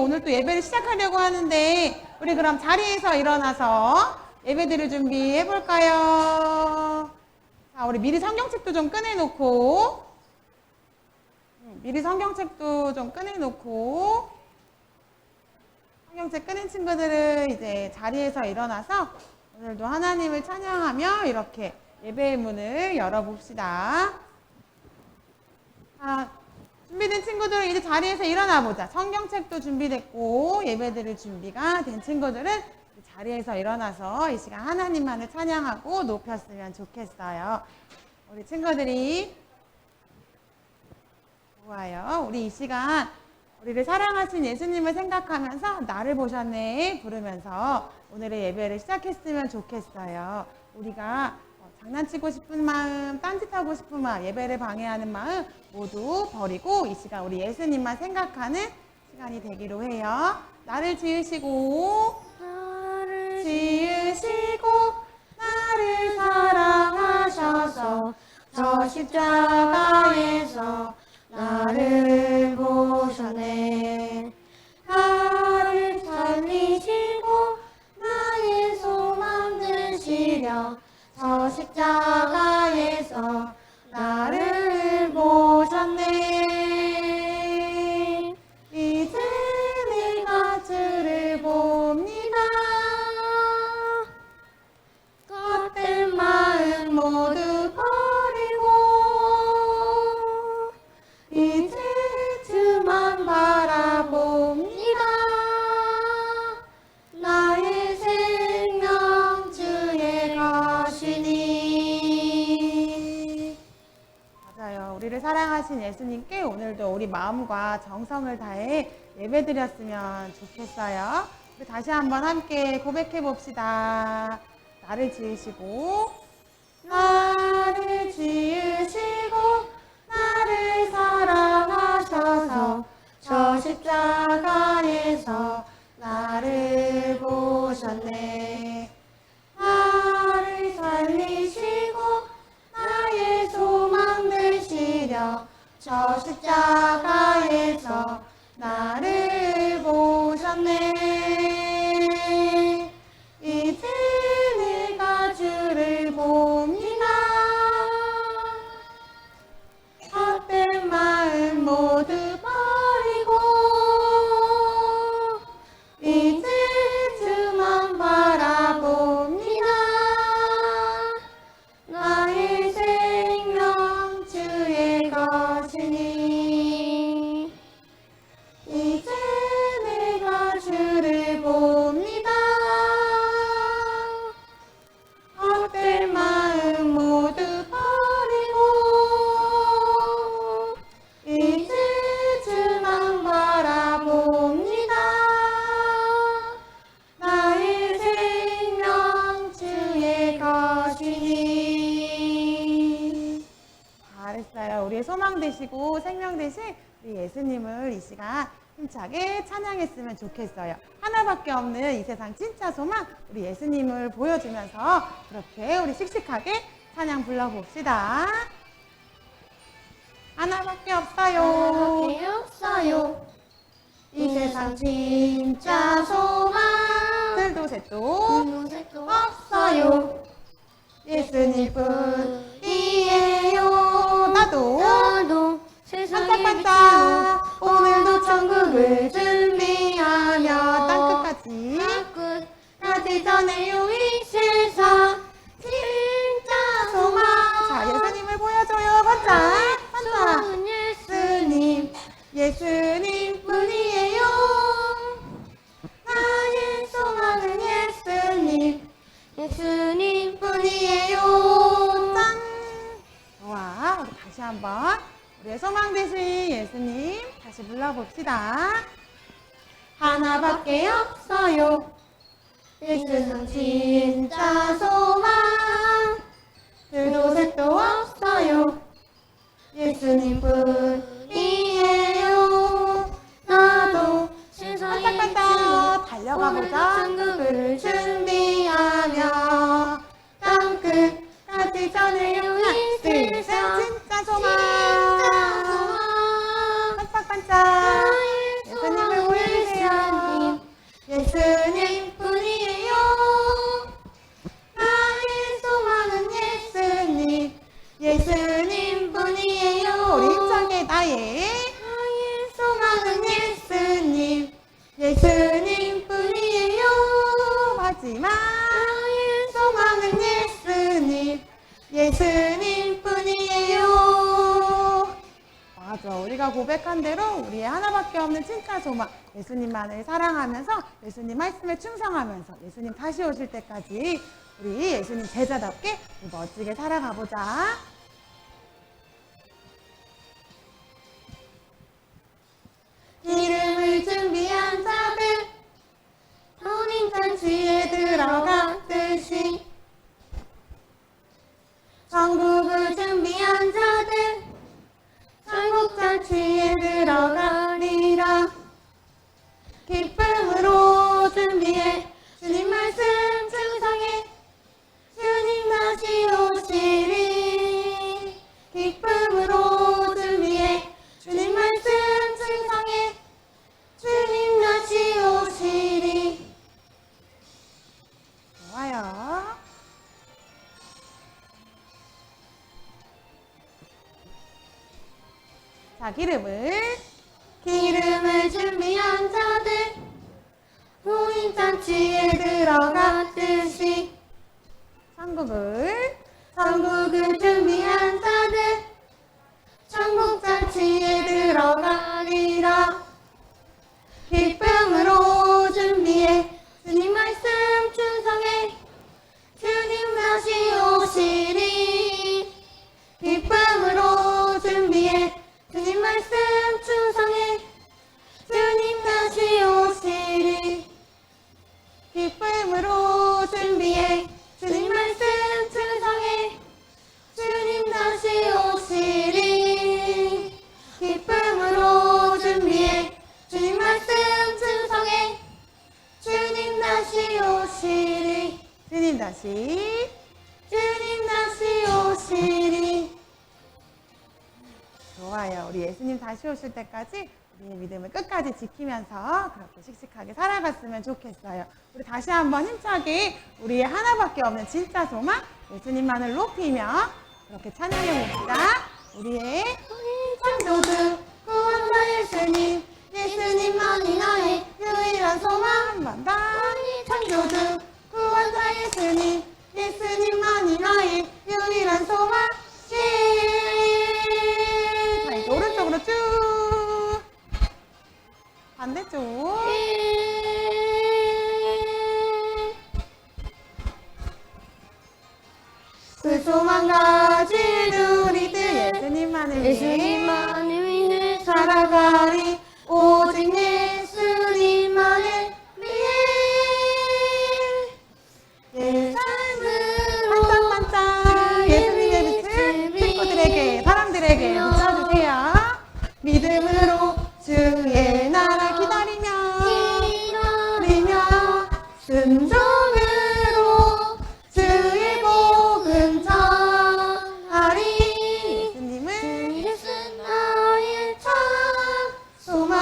오늘 또 예배를 시작하려고 하는데 우리 그럼 자리에서 일어나서 예배 드릴 준비 해볼까요? 자, 우리 미리 성경책도 좀 꺼내놓고 성경책 꺼낸 친구들은 이제 자리에서 일어나서 오늘도 하나님을 찬양하며 이렇게 예배의 문을 열어봅시다. 자, 준비된 친구들은 이제 자리에서 일어나 보자. 성경책도 준비됐고 예배 드릴 준비가 된 친구들은 자리에서 일어나서 이 시간 하나님만을 찬양하고 높였으면 좋겠어요. 우리 친구들이 좋아요. 우리 이 시간 우리를 사랑하신 예수님을 생각하면서 나를 보셨네 부르면서 오늘의 예배를 시작했으면 좋겠어요. 우리가 장난치고 싶은 마음, 딴짓하고 싶은 마음, 예배를 방해하는 마음 모두 버리고 이 시간 우리 예수님만 생각하는 시간이 되기로 해요. 나를 지으시고 나를 사랑하셔서 저 십자가에서 나를 보셨네. 나를 살리시고 나의 소망 되시려 저 십자가에서 나를 보셨네. 이제 내가 주를 봅니다. 겉된 마음 모두 버리고 이제 주만 바라봅니다. 나의 생명 주의 것이니. 맞아요. 우리를 사랑하신 예수님께 오늘도 우리 마음과 정성을 다해 예배드렸으면 좋겠어요. 우리 다시 한번 함께 고백해 봅시다. 나를 지으시고 나를 사랑하셔서 저 십자가에서 나를 보셨네. 나를 살리시고 나의 소망 되시려 저 십자가에서 나를 보셨네. 이제 내가 주를 봅니다. 헛된 마음 모두 버리고 이제 주만 바라봅니다. 나의 생명 주의 것이니. 이제 내가 주를 봅니다. 헛된 마음 모두 버리고 이제 주만 바라봅니다. 나의 생명 주의 것이니. 잘했어요. 우리의 소망 되시고 생명 되신 우리 예수님을 이 시간 힘차게 찬양했으면 좋겠어요. 하나밖에 없는 이 세상 진짜 소망 우리 예수님을 보여주면서 그렇게 우리 씩씩하게 찬양 불러봅시다. 하나밖에 없어요. 이 세상 진짜 소망 둘도 셋도 없어요. 예수님뿐이에요. 나도 반짝반짝 오늘도 천국을 준비하며 땅끝까지 전해요 이 세상 진짜 소망. 자, 예수님을 보여줘요. 반짝 예수님뿐이에요. 나의 소망은 예수님뿐이에요. 짠. 좋아. 우리 다시 한번 우리의 소망 되신 예수님 다시 불러봅시다. 하나밖에 없어요. 예수는 진짜 소망. 둘도 셋도 없어요. 예수님뿐이에요. 나도 반짝반짝 달려가보자. 천국을 준비하며 땅끝까지 전해요. 하나 둘 셋. 진짜 소망. 반짝반짝 예수님을 보여주세요. 예수님뿐이에요. 마지막 나의 소망은 예수님, 예수님뿐이에요. 맞아. 우리가 고백한 대로 우리의 하나밖에 없는 진짜 소망, 예수님만을 사랑하면서 예수님 말씀에 충성하면서 예수님 다시 오실 때까지 우리 예수님 제자답게 멋지게 살아가 보자. 기름을 준비한 자들 혼인잔치에 들어갔듯이 천국을 준비한 자들 천국잔치에 들어가리라. 기쁨으로 준비해 주님 말씀 충성해 주님 다시 오시리. 기쁨으로 준비해 주님 말씀 충성해 주님 다시 오시리. 좋아요. 자, 기름을 준비한 자들 혼인잔치에 들어갔듯이 천국을 준비한 자들 천국잔치에 들어가리라. 기쁨으로 준비해 주님 말씀 충성해 주님 다시 오시리. 기쁨으로 준비해 주님 말씀 충성해 주님 다시 오시리. 기쁨으로 준비해 주님 말씀 충성해 주님 다시 오시리. 기쁨으로 준비해 주님 말씀 충성해 주님 다시 오시리. 주님 다시 주님 다시 오시리. 좋아요. 우리 예수님 다시 오실 때까지 우리의 믿음을 끝까지 지키면서 그렇게 씩씩하게 살아갔으면 좋겠어요. 우리 다시 한번 힘차게 우리의 하나밖에 없는 진짜 소망 예수님만을 높이며 그렇게 찬양해 봅시다. 우리의 창조주 구원자 예수님 예수님만이 나의 유일한 소망. 한 번 더. 창조주 구원자 예수님 예수님만이 나의 유일한 소망. 자, 이제 오른쪽으로 쭉. 반대쪽. 그 소망 가진 우리들 예수님만을 위해 예수님만을 위해 살아가리. 오직 예수님만을 위해 내 삶으로 반짝반짝 예수님의 빛을 친구들에게 사람들에게 비춰주세요. 믿음으로 주의 나라 기다리며 순종으로 주의 복음 전하리. 예수님은 예수 나의 참 소망.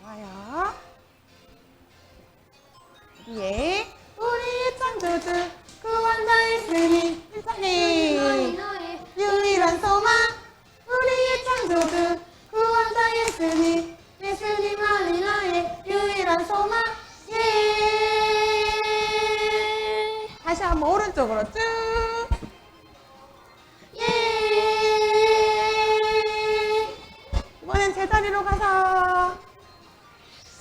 좋아요. 우리의 창조주 구원자 예수님 힘차게 나의 유일한 소망 우리의 창조주 구원자 예수님 예수님만이 나의 유일한 소망. 다시 한번 오른쪽으로 쭉. 이번엔 제자리로 가서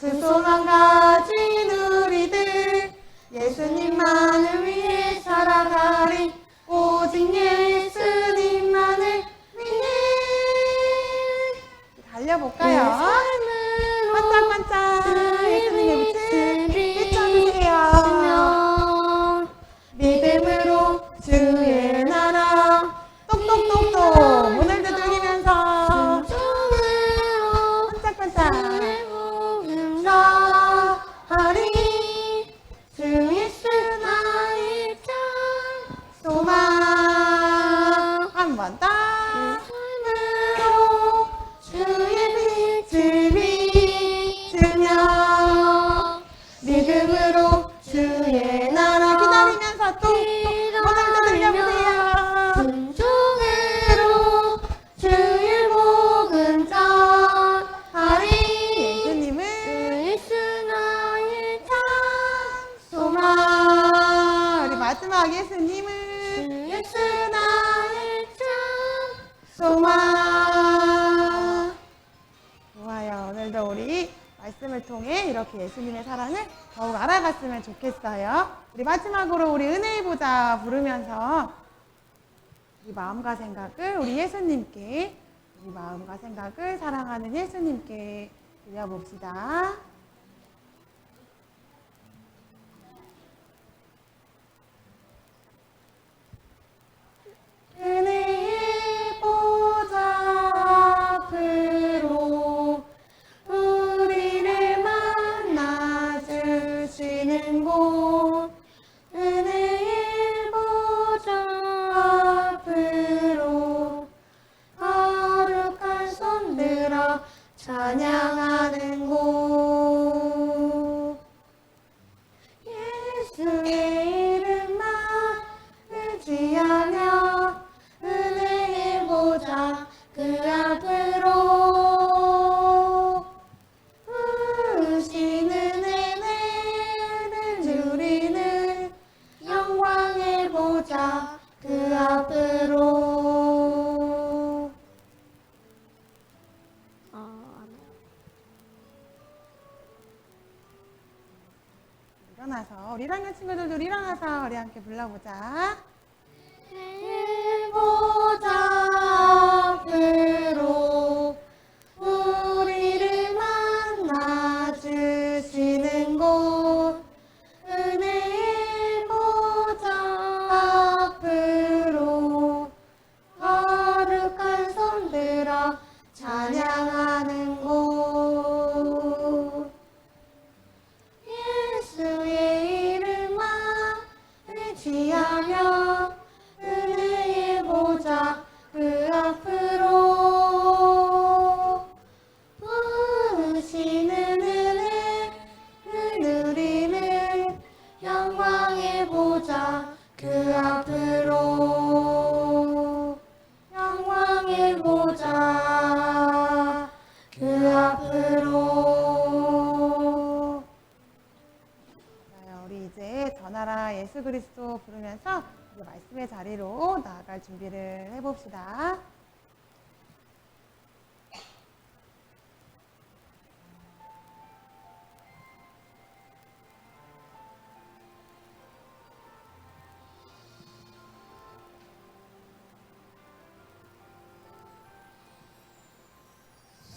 그 소망 가진 우리들 예수님만을 위해 살아가리. 오직 예수님만을 위해 달려볼까요? 반짝반짝 예수님의 빛을 비춰주세요. 믿음으로 주의 나라 똑똑똑똑 문을 두들기면서 순종으로 반짝반짝 주의 복음 전하리. 주 예수 나의 참 소망 한 번 더. 삶으로 주의 빛을 비추며 오늘도 우리 말씀을 통해 이렇게 예수님의 사랑을 더욱 알아갔으면 좋겠어요. 우리 마지막으로 우리 은혜의 보좌 부르면서 우리 마음과 생각을 우리 예수님께, 우리 마음과 생각을 사랑하는 예수님께 드려봅시다. 은혜의 보좌 앞으로 우리를 만나 주시는 곳, 은혜의 보좌 앞으로 거룩한 손 들어 찬양하는 곳, 예수의 이름만 의지하며 은혜의 보좌 그 앞으로 부으시는 은혜를 누리는 영광의 보좌 그 앞으로. 일어나서 우리 1학년 친구들도 일어나서 우리 함께 불러보자. 보좌 앞으로 우리를 만나 주시는 곳, 은혜의 보좌 앞으로 거룩한 손 들어 찬양하는 곳, 예수의 이름만 의지하며 은혜의 보좌 그 앞으로 부으시는 은혜를 누리는 영광의 보좌 그 앞으로, 영광의 보좌 그 앞으로. 우리 이제 전하라 예수 그리스도 부르면서 이제 말씀의 자리로 나아갈 준비를 해봅시다.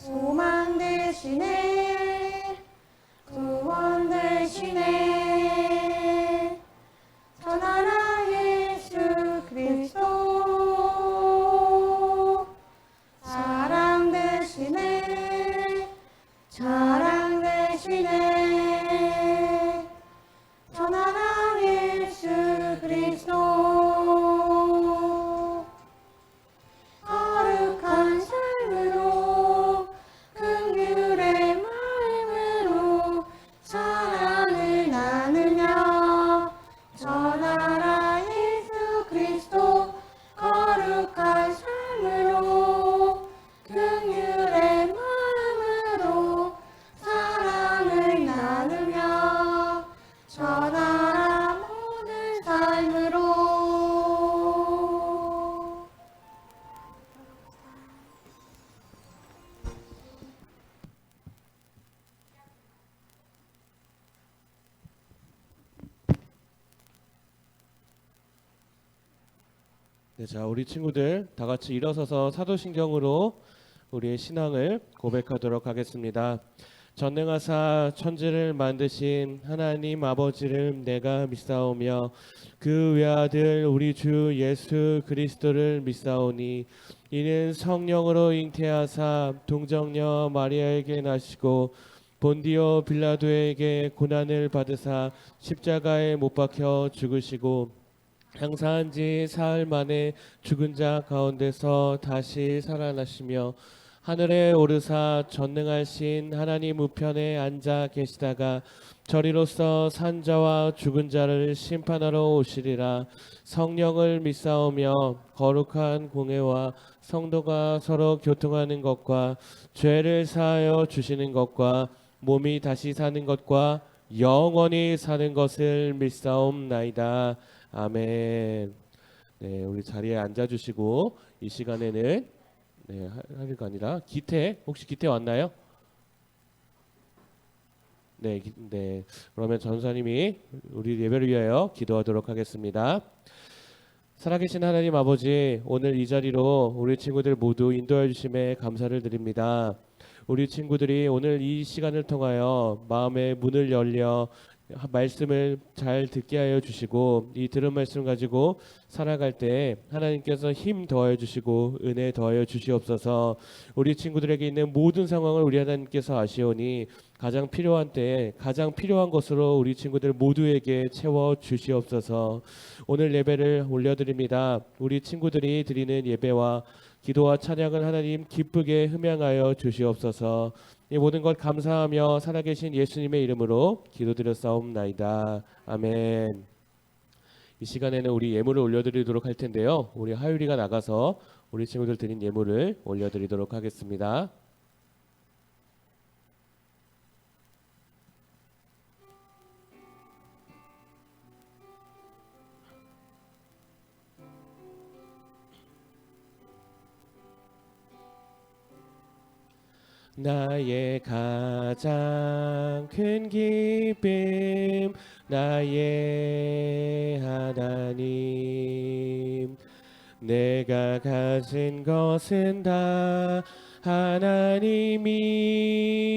소망 되시네, 구원 되시네, 전하라 예수 그리스도, 사랑 되시네, 자랑 되시네, 전하라 예수 그리스도, 거룩한 삶으로 긍휼의 마음으로 사랑을 나누며 전하라 예수 그리스도, 거룩한 삶으로 긍휼의 마음으로 사랑을 나누며 전하라 모든 삶으로. 네, 자, 우리 친구들 다 같이 일어서서 사도신경으로 우리의 신앙을 고백하도록 하겠습니다. 전능하사 천지를 만드신 하나님 아버지를 내가 믿사오며 그 외아들 우리 주 예수 그리스도를 믿사오니 이는 성령으로 잉태하사 동정녀 마리아에게 나시고 본디오 빌라도에게 고난을 받으사 십자가에 못 박혀 죽으시고 장사한 지 사흘 만에 죽은 자 가운데서 다시 살아나시며 하늘에 오르사 전능하신 하나님 우편에 앉아 계시다가 저리로서 산 자와 죽은 자를 심판하러 오시리라. 성령을 믿사오며 거룩한 공회와 성도가 서로 교통하는 것과 죄를 사하여 주시는 것과 몸이 다시 사는 것과 영원히 사는 것을 믿사옵나이다. 아멘. 네, 우리 자리에 앉아주시고 이 시간에는 네, 하루가 아니라 기태, 혹시 기태 왔나요? 네. 그러면 전사님이 우리 예배를 위하여 기도하도록 하겠습니다. 살아계신 하나님 아버지, 오늘 이 자리로 우리 친구들 모두 인도해 주심에 감사를 드립니다. 우리 친구들이 오늘 이 시간을 통하여 마음의 문을 열려 말씀을 잘 듣게 하여 주시고, 이 들은 말씀 가지고 살아갈 때 하나님께서 힘 더하여 주시고 은혜 더하여 주시옵소서. 우리 친구들에게 있는 모든 상황을 우리 하나님께서 아시오니 가장 필요한 때에 가장 필요한 것으로 우리 친구들 모두에게 채워 주시옵소서. 오늘 예배를 올려드립니다. 우리 친구들이 드리는 예배와 기도와 찬양을 하나님 기쁘게 흠양하여 주시옵소서. 이 모든 것 감사하며 살아계신 예수님의 이름으로 기도드렸사옵나이다. 아멘. 이 시간에는 우리 예물을 올려드리도록 할 텐데요. 우리 하율이가 나가서 우리 친구들 드린 예물을 올려드리도록 하겠습니다. 나의 가장 큰 기쁨, 나의 하나님. 내가 가진 것은 다 하나님이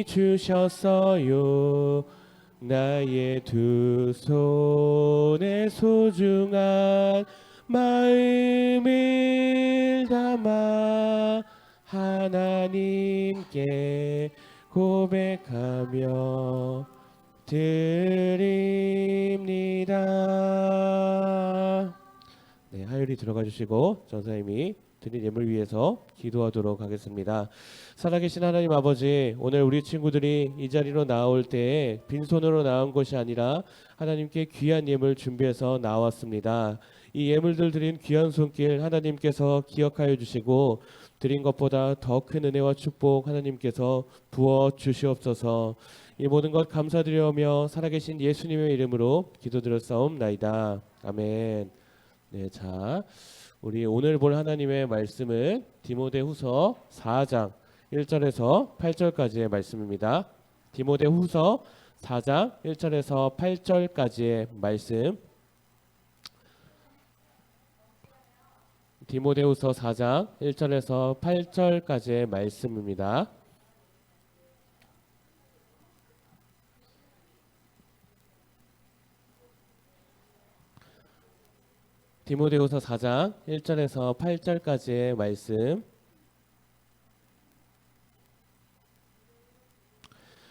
주셨어요. 나의 두 손에 소중한 마음을 담아 하나님께 고백하며 드립니다. 네, 하율이 들어가 주시고 전사님이 드린 예물 위해서 기도하도록 하겠습니다. 살아계신 하나님 아버지, 오늘 우리 친구들이 이 자리로 나올 때 빈손으로 나온 것이 아니라 하나님께 귀한 예물 준비해서 나왔습니다. 이 예물들 드린 귀한 손길 하나님께서 기억하여 주시고 드린 것보다 더 큰 은혜와 축복 하나님께서 부어 주시옵소서. 이 모든 것 감사드리며 살아계신 예수님의 이름으로 기도드렸사옵나이다. 아멘. 네, 자, 우리 오늘 볼 하나님의 말씀은 디모데후서 4장 1절에서 8절까지의 말씀입니다. 디모데후서 4장 1절에서 8절까지의 말씀. 디모데후서 4장 1절에서 8절까지의 말씀입니다. 디모데후서 4장 1절에서 8절까지의 말씀.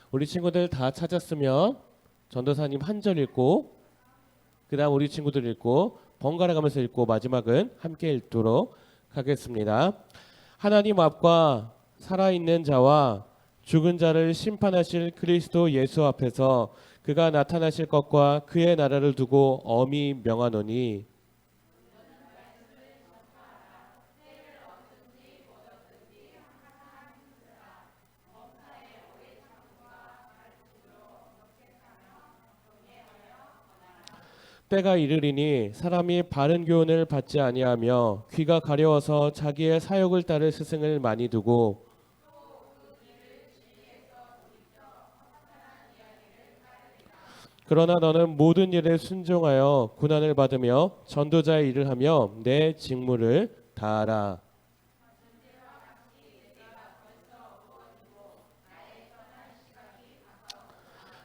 우리 친구들 다 찾았으면 전도사님 한 절 읽고 그 다음 우리 친구들 읽고 번갈아 가면서 읽고 마지막은 함께 읽도록 하겠습니다. 하나님 앞과 살아있는 자와 죽은 자를 심판하실 그리스도 예수 앞에서 그가 나타나실 것과 그의 나라를 두고 엄히 명하노니 때가 이르리니 사람이 바른 교훈을 받지 아니하며 귀가 가려워서 자기의 사욕을 따를 스승을 많이 두고 그러나 너는 모든 일에 순종하여 고난을 받으며 전도자의 일을 하며 내 직무를 다하라.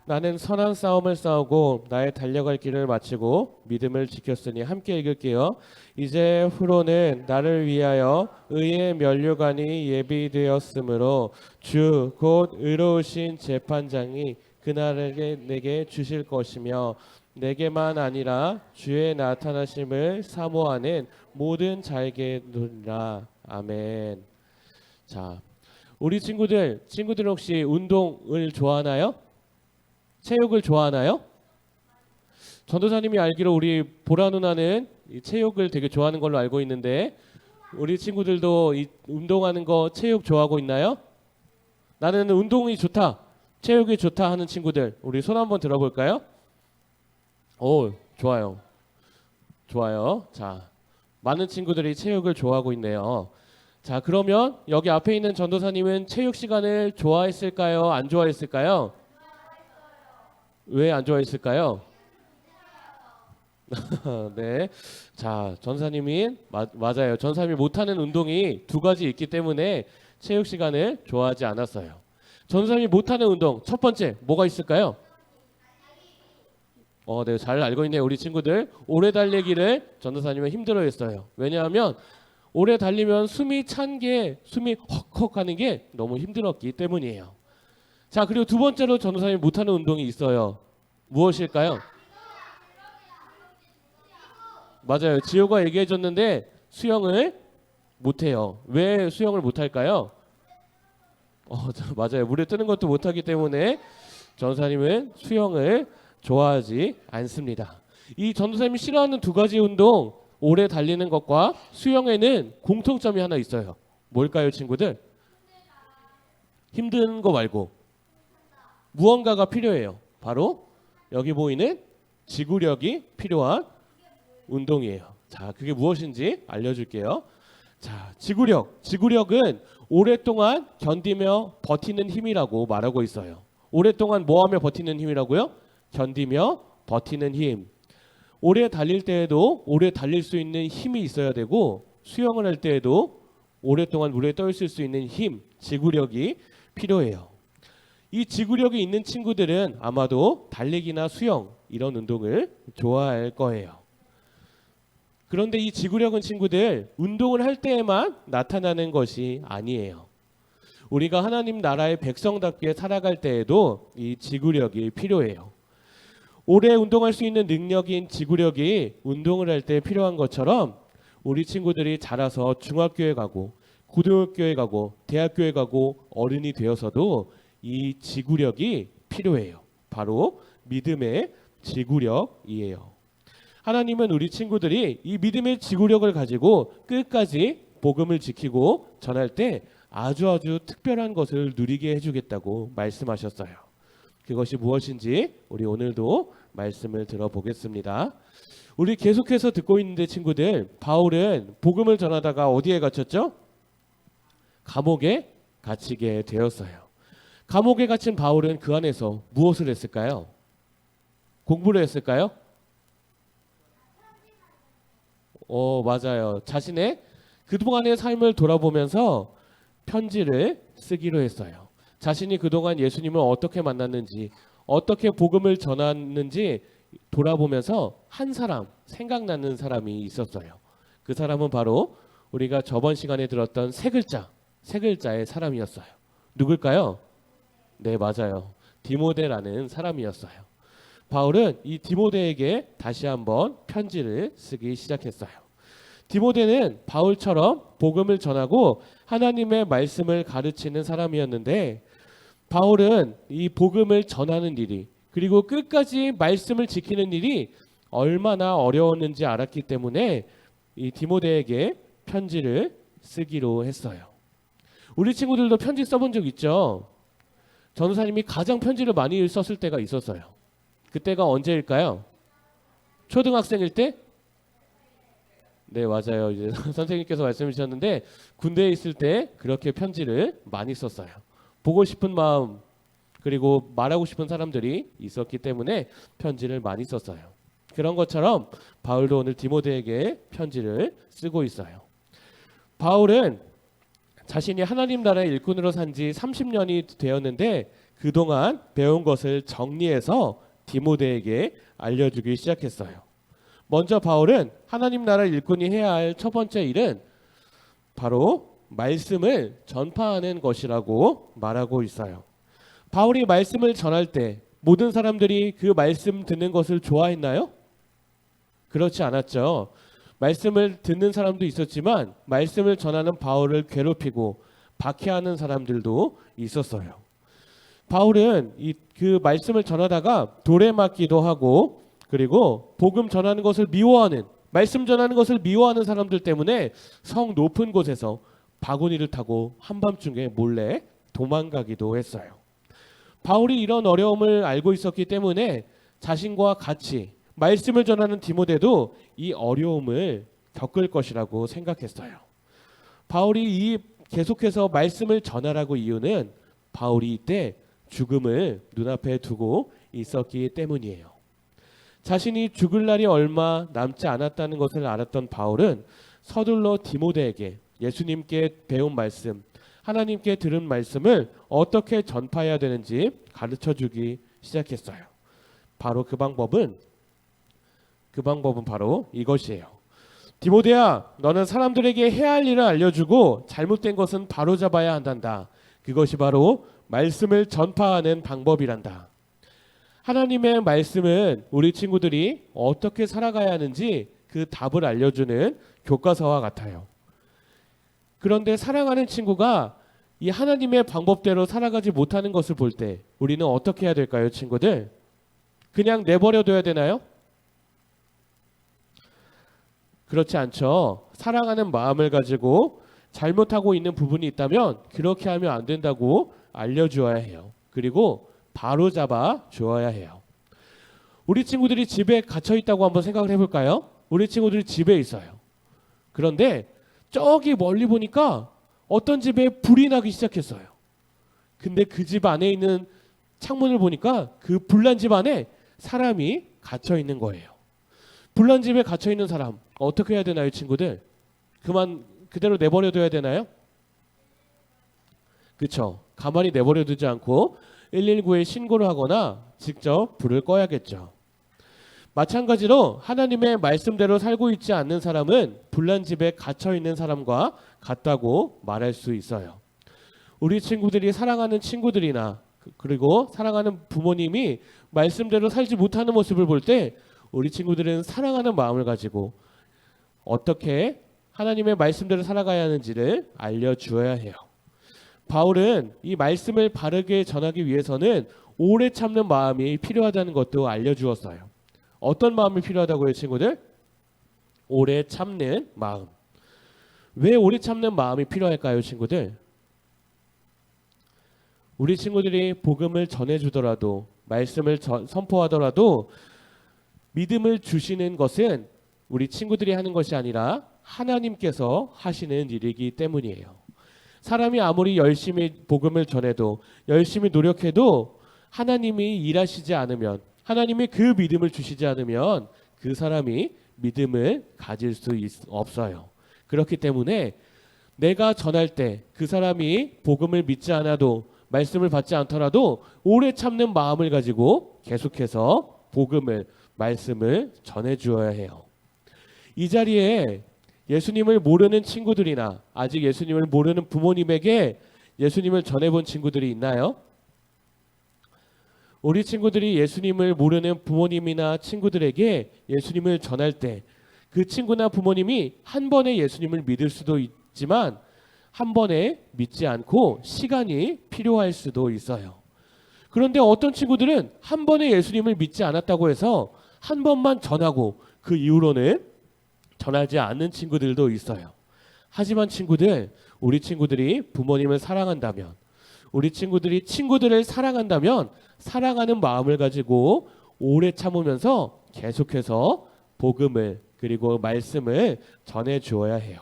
나는 선한 싸움을 싸우고 나의 달려갈 길을 마치고 믿음을 지켰으니 함께 읽을게요. 이제 후로는 나를 위하여 의의 면류관이 예비되었으므로 주 곧 의로우신 재판장이 그날에 내게 주실 것이며 내게만 아니라 주의 나타나심을 사모하는 모든 자에게노라. 아멘. 자, 우리 친구들 혹시 운동을 좋아하나요? 체육을 좋아하나요? 전도사님이 알기로 우리 보라 누나는 이 체육을 되게 좋아하는 걸로 알고 있는데 우리 친구들도 이 운동하는 거 체육 좋아하고 있나요? 나는 운동이 좋다, 체육이 좋다 하는 친구들 우리 손 한번 들어볼까요? 오, 좋아요. 자, 많은 친구들이 체육을 좋아하고 있네요. 자, 그러면 여기 앞에 있는 전도사님은 체육 시간을 좋아했을까요? 안 좋아했을까요? 왜 안 좋아했을까요? 네. 자, 전사님이 맞아요. 전사님이 못하는 운동이 두 가지 있기 때문에 체육 시간을 좋아하지 않았어요. 전사님이 못하는 운동 첫 번째 뭐가 있을까요? 네, 잘 알고 있네요. 우리 친구들 오래 달리기를 전도사님은 힘들어했어요. 왜냐하면 오래 달리면 숨이 찬 게 숨이 헉헉하는 게 너무 힘들었기 때문이에요. 자, 그리고 두 번째로 전도사님이 못하는 운동이 있어요. 무엇일까요? 맞아요. 지효가 얘기해줬는데 수영을 못해요. 왜 수영을 못할까요? 맞아요. 물에 뜨는 것도 못하기 때문에 전도사님은 수영을 좋아하지 않습니다. 이 전도사님이 싫어하는 두 가지 운동, 오래 달리는 것과 수영에는 공통점이 하나 있어요. 뭘까요, 친구들? 힘든 거 말고 무언가가 필요해요. 바로 여기 보이는 지구력이 필요한 운동이에요. 자, 그게 무엇인지 알려줄게요. 자, 지구력은 오랫동안 견디며 버티는 힘이라고 말하고 있어요. 오랫동안 뭐하며 버티는 힘이라고요? 견디며 버티는 힘. 오래 달릴 때에도 오래 달릴 수 있는 힘이 있어야 되고 수영을 할 때에도 오랫동안 물에 떠 있을 수 있는 힘, 지구력이 필요해요. 이 지구력이 있는 친구들은 아마도 달리기나 수영 이런 운동을 좋아할 거예요. 그런데 이 지구력은 친구들 운동을 할 때에만 나타나는 것이 아니에요. 우리가 하나님 나라의 백성답게 살아갈 때에도 이 지구력이 필요해요. 오래 운동할 수 있는 능력인 지구력이 운동을 할 때 필요한 것처럼 우리 친구들이 자라서 중학교에 가고 고등학교에 가고 대학교에 가고 어른이 되어서도 이 지구력이 필요해요. 바로 믿음의 지구력이에요. 하나님은 우리 친구들이 이 믿음의 지구력을 가지고 끝까지 복음을 지키고 전할 때 아주 특별한 것을 누리게 해주겠다고 말씀하셨어요. 그것이 무엇인지 우리 오늘도 말씀을 들어보겠습니다. 우리 계속해서 듣고 있는데 친구들, 바울은 복음을 전하다가 어디에 갇혔죠? 감옥에 갇히게 되었어요. 감옥에 갇힌 바울은 그 안에서 무엇을 했을까요? 공부를 했을까요? 맞아요. 자신의 그동안의 삶을 돌아보면서 편지를 쓰기로 했어요. 자신이 그동안 예수님을 어떻게 만났는지, 어떻게 복음을 전했는지 돌아보면서 한 사람, 생각나는 사람이 있었어요. 그 사람은 바로 우리가 저번 시간에 들었던 세 글자의 사람이었어요. 누굴까요? 네, 맞아요. 디모데라는 사람이었어요. 바울은 이 디모데에게 다시 한번 편지를 쓰기 시작했어요. 디모데는 바울처럼 복음을 전하고 하나님의 말씀을 가르치는 사람이었는데 바울은 이 복음을 전하는 일이 그리고 끝까지 말씀을 지키는 일이 얼마나 어려웠는지 알았기 때문에 이 디모데에게 편지를 쓰기로 했어요. 우리 친구들도 편지 써본 적 있죠? 전도사님이 가장 편지를 많이 썼을 때가 있었어요. 그때가 언제일까요? 초등학생일 때? 네, 맞아요. 이제 선생님께서 말씀해 주셨는데 군대에 있을 때 그렇게 편지를 많이 썼어요. 보고 싶은 마음 그리고 말하고 싶은 사람들이 있었기 때문에 편지를 많이 썼어요. 그런 것처럼 바울도 오늘 디모데에게 편지를 쓰고 있어요. 바울은 자신이 하나님 나라의 일꾼으로 산 지 30년이 되었는데 그동안 배운 것을 정리해서 디모데에게 알려주기 시작했어요. 먼저 바울은 하나님 나라 일꾼이 해야 할 첫 번째 일은 바로 말씀을 전파하는 것이라고 말하고 있어요. 바울이 말씀을 전할 때 모든 사람들이 그 말씀 듣는 것을 좋아했나요? 그렇지 않았죠. 말씀을 듣는 사람도 있었지만 말씀을 전하는 바울을 괴롭히고 박해하는 사람들도 있었어요. 바울은 그 말씀을 전하다가 돌에 맞기도 하고 그리고 복음 전하는 것을 미워하는 말씀 전하는 것을 미워하는 사람들 때문에 성 높은 곳에서 바구니를 타고 한밤중에 몰래 도망가기도 했어요. 바울이 이런 어려움을 알고 있었기 때문에 자신과 같이 말씀을 전하는 디모데도 이 어려움을 겪을 것이라고 생각했어요. 바울이 계속해서 말씀을 전하라고 이유는 바울이 이때 죽음을 눈앞에 두고 있었기 때문이에요. 자신이 죽을 날이 얼마 남지 않았다는 것을 알았던 바울은 서둘러 디모데에게 예수님께 배운 말씀, 하나님께 들은 말씀을 어떻게 전파해야 되는지 가르쳐 주기 시작했어요. 바로 그 방법은 바로 이것이에요. 디모데야, 너는 사람들에게 해야 할 일을 알려주고 잘못된 것은 바로잡아야 한단다. 그것이 바로 말씀을 전파하는 방법이란다. 하나님의 말씀은 우리 친구들이 어떻게 살아가야 하는지 그 답을 알려주는 교과서와 같아요. 그런데 사랑하는 친구가 이 하나님의 방법대로 살아가지 못하는 것을 볼 때 우리는 어떻게 해야 될까요, 친구들? 그냥 내버려둬야 되나요? 그렇지 않죠. 사랑하는 마음을 가지고 잘못하고 있는 부분이 있다면 그렇게 하면 안 된다고 알려주어야 해요. 그리고 바로 잡아 주어야 해요. 우리 친구들이 집에 갇혀 있다고 한번 생각을 해볼까요? 우리 친구들이 집에 있어요. 그런데 저기 멀리 보니까 어떤 집에 불이 나기 시작했어요. 근데 그 집 안에 있는 창문을 보니까 그 불난 집 안에 사람이 갇혀 있는 거예요. 불난 집에 갇혀 있는 사람 어떻게 해야 되나요, 친구들? 그대로 내버려둬야 되나요? 그렇죠. 가만히 내버려두지 않고 119에 신고를 하거나 직접 불을 꺼야겠죠. 마찬가지로 하나님의 말씀대로 살고 있지 않는 사람은 불난 집에 갇혀 있는 사람과 같다고 말할 수 있어요. 우리 친구들이 사랑하는 친구들이나 그리고 사랑하는 부모님이 말씀대로 살지 못하는 모습을 볼 때 우리 친구들은 사랑하는 마음을 가지고 어떻게 하나님의 말씀대로 살아가야 하는지를 알려주어야 해요. 바울은 이 말씀을 바르게 전하기 위해서는 오래 참는 마음이 필요하다는 것도 알려주었어요. 어떤 마음이 필요하다고요, 친구들? 오래 참는 마음. 왜 오래 참는 마음이 필요할까요, 친구들? 우리 친구들이 복음을 전해주더라도 말씀을 선포하더라도 믿음을 주시는 것은 우리 친구들이 하는 것이 아니라 하나님께서 하시는 일이기 때문이에요. 사람이 아무리 열심히 복음을 전해도 열심히 노력해도 하나님이 일하시지 않으면 하나님이 그 믿음을 주시지 않으면 그 사람이 믿음을 가질 수 없어요. 그렇기 때문에 내가 전할 때 그 사람이 복음을 믿지 않아도 말씀을 받지 않더라도 오래 참는 마음을 가지고 계속해서 복음을 말씀을 전해 주어야 해요. 이 자리에 예수님을 모르는 친구들이나 아직 예수님을 모르는 부모님에게 예수님을 전해본 친구들이 있나요? 우리 친구들이 예수님을 모르는 부모님이나 친구들에게 예수님을 전할 때 그 친구나 부모님이 한 번에 예수님을 믿을 수도 있지만 한 번에 믿지 않고 시간이 필요할 수도 있어요. 그런데 어떤 친구들은 한 번에 예수님을 믿지 않았다고 해서 한 번만 전하고 그 이후로는 전하지 않는 친구들도 있어요. 하지만 친구들, 우리 친구들이 부모님을 사랑한다면, 우리 친구들이 친구들을 사랑한다면 사랑하는 마음을 가지고 오래 참으면서 계속해서 복음을 그리고 말씀을 전해 주어야 해요.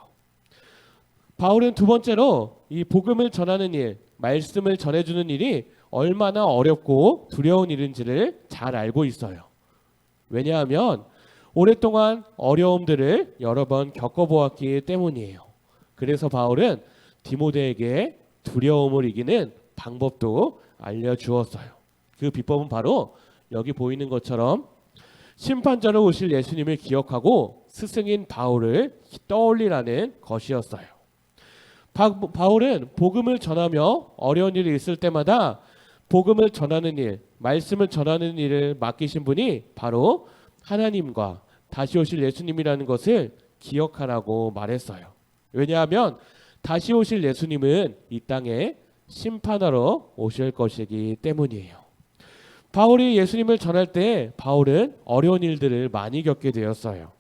바울은 두 번째로 이 복음을 전하는 일, 말씀을 전해주는 일이 얼마나 어렵고 두려운 일인지를 잘 알고 있어요. 왜냐하면 오랫동안 어려움들을 여러 번 겪어보았기 때문이에요. 그래서 바울은 디모데에게 두려움을 이기는 방법도 알려주었어요. 그 비법은 바로 여기 보이는 것처럼 심판자로 오실 예수님을 기억하고 스승인 바울을 떠올리라는 것이었어요. 바울은 복음을 전하며 어려운 일이 있을 때마다 복음을 전하는 일, 말씀을 전하는 일을 맡기신 분이 바로 하나님과 다시 오실 예수님이라는 것을 기억하라고 말했어요. 왜냐하면 다시 오실 예수님은 이 땅에 심판하러 오실 것이기 때문이에요. 바울이 예수님을 전할 때 바울은 어려운 일들을 많이 겪게 되었어요.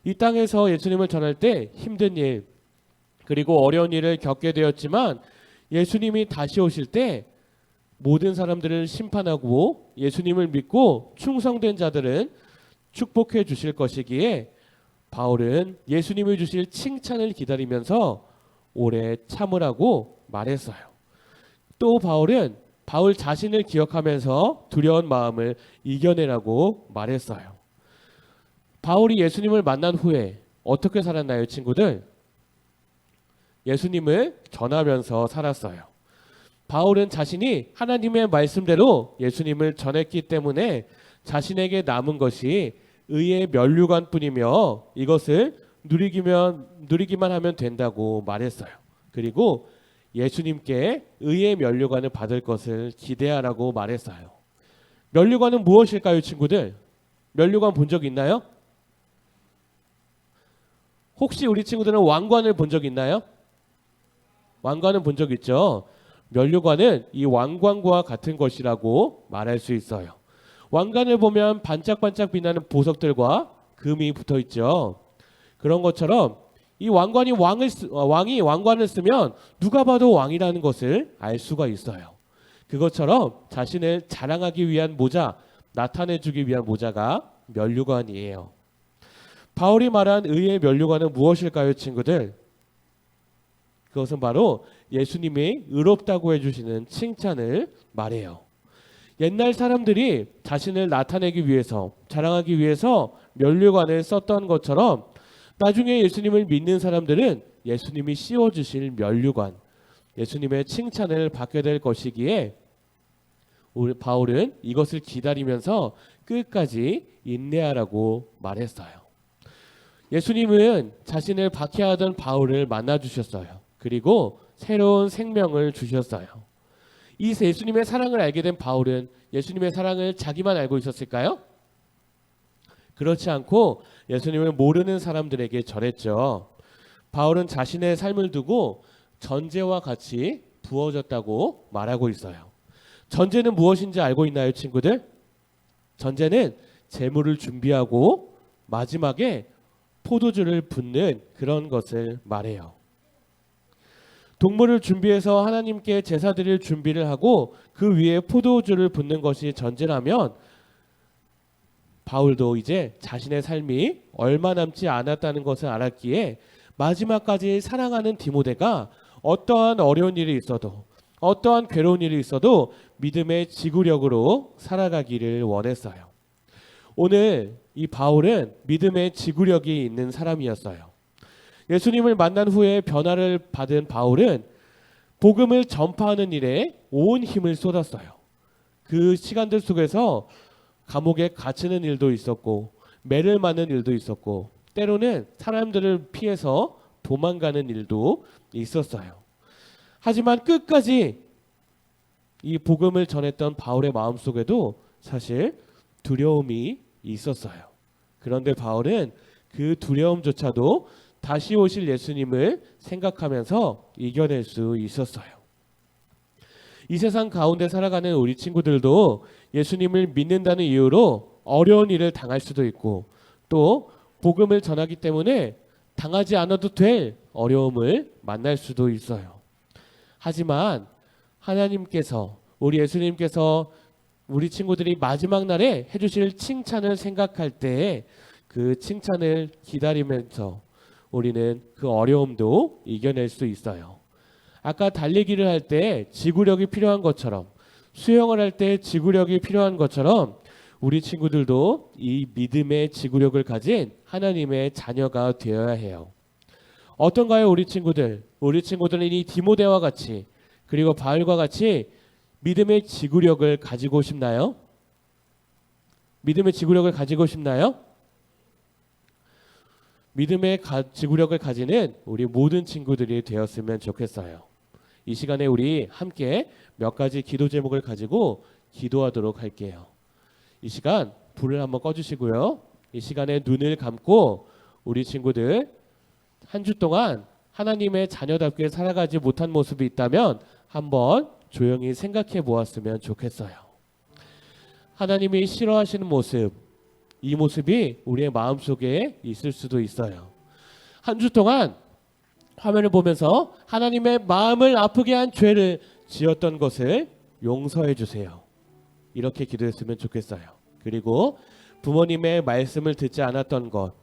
이 땅에서 예수님을 전할 때 힘든 일 그리고 어려운 일을 겪게 되었지만 예수님이 다시 오실 때 모든 사람들을 심판하고 예수님을 믿고 충성된 자들은 축복해 주실 것이기에 바울은 예수님이 주실 칭찬을 기다리면서 오래 참으라고 말했어요. 또 바울은 바울 자신을 기억하면서 두려운 마음을 이겨내라고 말했어요. 바울이 예수님을 만난 후에 어떻게 살았나요, 친구들? 예수님을 전하면서 살았어요. 바울은 자신이 하나님의 말씀대로 예수님을 전했기 때문에 자신에게 남은 것이 의의 면류관뿐이며 이것을 누리기만 하면 된다고 말했어요. 그리고 예수님께 의의 면류관을 받을 것을 기대하라고 말했어요. 면류관은 무엇일까요, 친구들? 면류관 본 적 있나요? 혹시 우리 친구들은 왕관을 본 적 있나요? 왕관은 본 적 있죠. 면류관은 이 왕관과 같은 것이라고 말할 수 있어요. 왕관을 보면 반짝반짝 빛나는 보석들과 금이 붙어 있죠. 그런 것처럼 이 왕관이 왕이 왕관을 쓰면 누가 봐도 왕이라는 것을 알 수가 있어요. 그것처럼 자신을 자랑하기 위한 모자, 나타내주기 위한 모자가 면류관이에요. 바울이 말한 의의 면류관은 무엇일까요, 친구들? 그것은 바로 예수님이 의롭다고 해주시는 칭찬을 말해요. 옛날 사람들이 자신을 나타내기 위해서, 자랑하기 위해서 면류관을 썼던 것처럼 나중에 예수님을 믿는 사람들은 예수님이 씌워주실 면류관, 예수님의 칭찬을 받게 될 것이기에 우리 바울은 이것을 기다리면서 끝까지 인내하라고 말했어요. 예수님은 자신을 박해하던 바울을 만나주셨어요. 그리고 새로운 생명을 주셨어요. 이 예수님의 사랑을 알게 된 바울은 예수님의 사랑을 자기만 알고 있었을까요? 그렇지 않고 예수님을 모르는 사람들에게 전했죠. 바울은 자신의 삶을 두고 전제와 같이 부어졌다고 말하고 있어요. 전제는 무엇인지 알고 있나요, 친구들? 전제는 재물을 준비하고 마지막에 포도주를 붓는 그런 것을 말해요. 동물을 준비해서 하나님께 제사 드릴 준비를 하고 그 위에 포도주를 붓는 것이 전제라면 바울도 이제 자신의 삶이 얼마 남지 않았다는 것을 알았기에 마지막까지 사랑하는 디모데가 어떠한 어려운 일이 있어도 어떠한 괴로운 일이 있어도 믿음의 지구력으로 살아가기를 원했어요. 오늘 이 바울은 믿음의 지구력이 있는 사람이었어요. 예수님을 만난 후에 변화를 받은 바울은 복음을 전파하는 일에 온 힘을 쏟았어요. 그 시간들 속에서 감옥에 갇히는 일도 있었고 매를 맞는 일도 있었고 때로는 사람들을 피해서 도망가는 일도 있었어요. 하지만 끝까지 이 복음을 전했던 바울의 마음속에도 사실 두려움이 있었어요. 그런데 바울은 그 두려움조차도 다시 오실 예수님을 생각하면서 이겨낼 수 있었어요. 이 세상 가운데 살아가는 우리 친구들도 예수님을 믿는다는 이유로 어려운 일을 당할 수도 있고 또 복음을 전하기 때문에 당하지 않아도 될 어려움을 만날 수도 있어요. 하지만 하나님께서 우리 예수님께서 우리 친구들이 마지막 날에 해주실 칭찬을 생각할 때 그 칭찬을 기다리면서 우리는 그 어려움도 이겨낼 수 있어요. 아까 달리기를 할 때 지구력이 필요한 것처럼 수영을 할 때 지구력이 필요한 것처럼 우리 친구들도 이 믿음의 지구력을 가진 하나님의 자녀가 되어야 해요. 어떤가요, 우리 친구들? 우리 친구들은 이 디모데와 같이 그리고 바울과 같이 믿음의 지구력을 가지고 싶나요? 믿음의 지구력을 가지고 싶나요? 믿음의 지구력을 가지는 우리 모든 친구들이 되었으면 좋겠어요. 이 시간에 우리 함께 몇 가지 기도 제목을 가지고 기도하도록 할게요. 이 시간 불을 한번 꺼주시고요. 이 시간에 눈을 감고 우리 친구들 한 주 동안 하나님의 자녀답게 살아가지 못한 모습이 있다면 한번 조용히 생각해 보았으면 좋겠어요. 하나님이 싫어하시는 모습, 이 모습이 우리의 마음속에 있을 수도 있어요. 한 주 동안 화면을 보면서 하나님의 마음을 아프게 한 죄를 지었던 것을 용서해 주세요. 이렇게 기도했으면 좋겠어요. 그리고 부모님의 말씀을 듣지 않았던 것,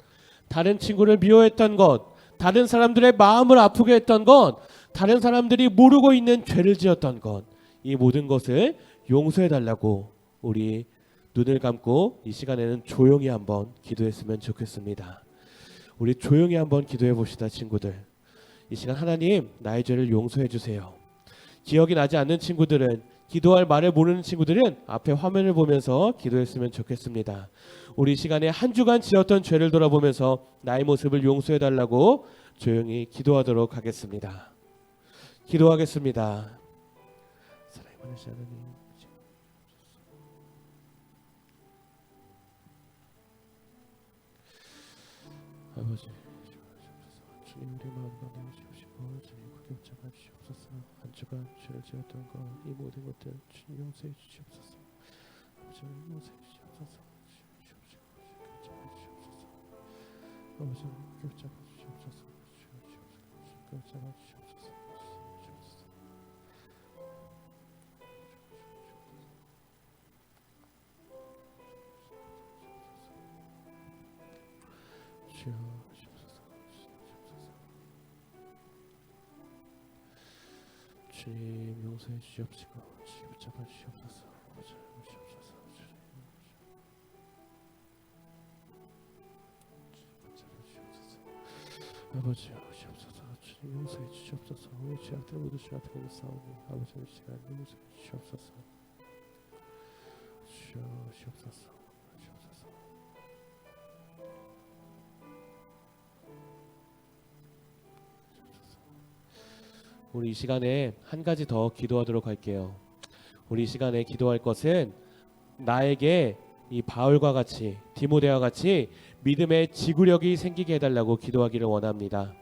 다른 친구를 미워했던 것, 다른 사람들의 마음을 아프게 했던 것, 다른 사람들이 모르고 있는 죄를 지었던 것, 이 모든 것을 용서해 달라고 우리 눈을 감고 이 시간에는 조용히 한번 기도했으면 좋겠습니다. 우리 조용히 한번 기도해 봅시다, 친구들. 이 시간 하나님, 나의 죄를 용서해 주세요. 기억이 나지 않는 친구들은, 기도할 말을 모르는 친구들은 앞에 화면을 보면서 기도했으면 좋겠습니다. 우리 이 시간에 한 주간 지었던 죄를 돌아보면서 나의 모습을 용서해 달라고 조용히 기도하도록 하겠습니다. 기도하겠습니다. 사랑이 많으신 하나님, 아버지, 주님 우리 마음과 내주시고 주님 구경 잡아 주시옵소서. 한 주간 죄를 지었던 것, 이 모든 것들 주님 용서해 주시옵소서. 아버지 용서해 주시옵소서. 주님 구경 잡아 주시옵소서. 아버지 구경 잡아 주시옵소서. 구경 잡아 주시옵소서. 주님 용서해 주시옵시고 주님 붙잡아 주시옵소서. 주시옵소서. 아버지 주시옵소서. 주님 용서해 주시옵소서. 우리 죄악들 모두 주 앞에 있사오니 아버지 이 시간 용서해 주시옵소서. 주시옵소서. 우리 이 시간에 한 가지 더 기도하도록 할게요. 우리 이 시간에 기도할 것은 나에게 이 바울과 같이, 디모데와 같이 믿음의 지구력이 생기게 해달라고 기도하기를 원합니다.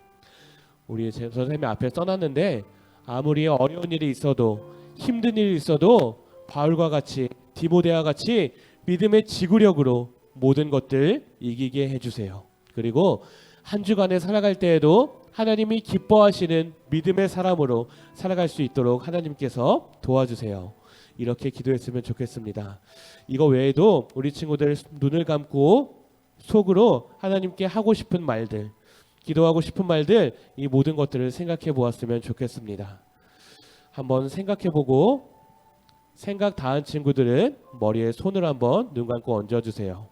우리 선생님이 앞에 써놨는데 아무리 어려운 일이 있어도, 힘든 일이 있어도 바울과 같이, 디모데와 같이 믿음의 지구력으로 모든 것들 이기게 해주세요. 그리고 한 주간에 살아갈 때에도 하나님이 기뻐하시는 믿음의 사람으로 살아갈 수 있도록 하나님께서 도와주세요. 이렇게 기도했으면 좋겠습니다. 이거 외에도 우리 친구들 눈을 감고 속으로 하나님께 하고 싶은 말들, 기도하고 싶은 말들, 이 모든 것들을 생각해 보았으면 좋겠습니다. 한번 생각해보고 생각 다한 친구들은 머리에 손을 한번 눈 감고 얹어주세요.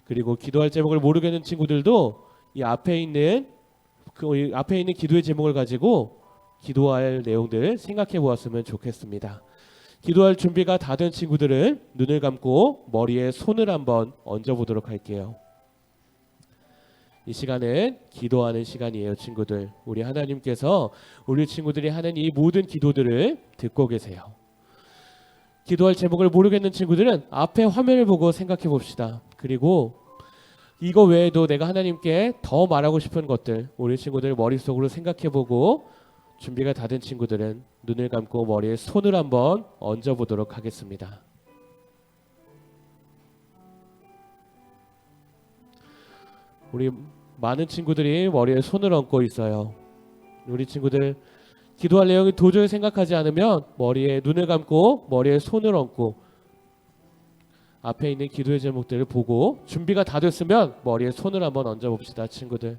그리고 기도할 제목을 모르겠는 친구들도 이 앞에 있는 기도의 제목을 가지고 기도할 내용들 생각해 보았으면 좋겠습니다. 기도할 준비가 다 된 친구들은 눈을 감고 머리에 손을 한번 얹어 보도록 할게요. 이 시간은 기도하는 시간이에요, 친구들. 우리 하나님께서 우리 친구들이 하는 이 모든 기도들을 듣고 계세요. 기도할 제목을 모르겠는 친구들은 앞에 화면을 보고 생각해 봅시다. 그리고 이거 외에도 내가 하나님께 더 말하고 싶은 것들, 우리 친구들 머릿속으로 생각해보고 준비가 다 된 친구들은 눈을 감고 머리에 손을 한번 얹어보도록 하겠습니다. 우리 많은 친구들이 머리에 손을 얹고 있어요. 우리 친구들 기도할 내용이 도저히 생각하지 않으면 머리에 눈을 감고 머리에 손을 얹고 앞에 있는 기도의 제목들을 보고 준비가 다 됐으면 머리에 손을 한번 얹어 봅시다, 친구들.